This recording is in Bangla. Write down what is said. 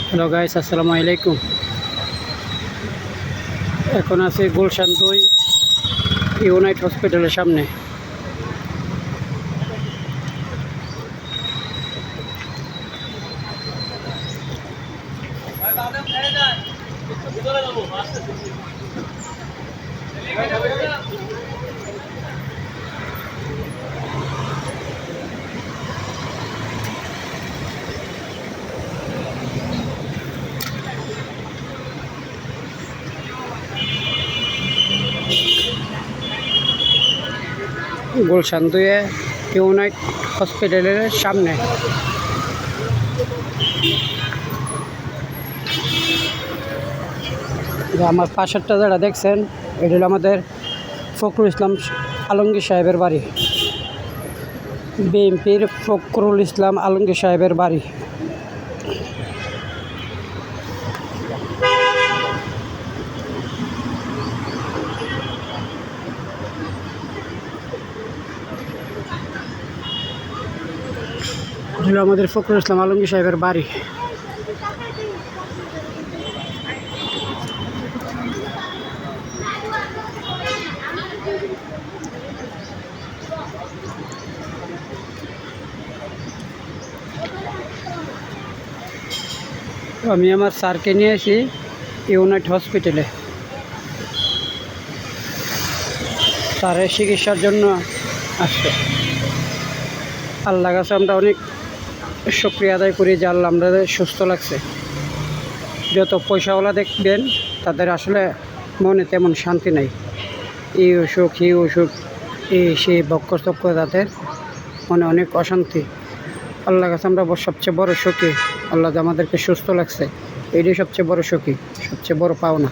হ্যালো গাইস, আসসালামু আলাইকুম। এখন আছি গুলশান 2 ইউনাইট হসপিটালের সামনে। গুলশান 2 ইউনাইট হসপিটালের সামনে। আমার পাশেরটা যারা দেখছেন, এটা হলো আমাদের ফখরুল ইসলাম আলমগীর সাহেবের বাড়ি। বিএনপির ফখরুল ইসলাম আলমগীর সাহেবের বাড়ি। হলো আমাদের ফখরুল ইসলাম আলমগীর সাহেবের বাড়ি। আমি আমার স্যারকে নিয়ে এসি ইউনাইট হসপিটালে। স্যারের চিকিৎসার জন্য আসছে। আল্লাহ কাছে আমরা অনেক শুকরিয়া আদায় করি যে আল্লাহ আমাদের সুস্থ লাগছে। যত পয়সাওয়ালা দেখবেন তাদের আসলে মনে তেমন শান্তি নাই। এই অসুখ এই সেই বক্ষ তাদের মনে অনেক অশান্তি। আল্লাহ কাছে আমরা সবচেয়ে বড় সুখী, আল্লাহ আমাদেরকে সুস্থ লাগছে, এটাই সবচেয়ে বড় সুখী, সবচেয়ে বড় পাওনা।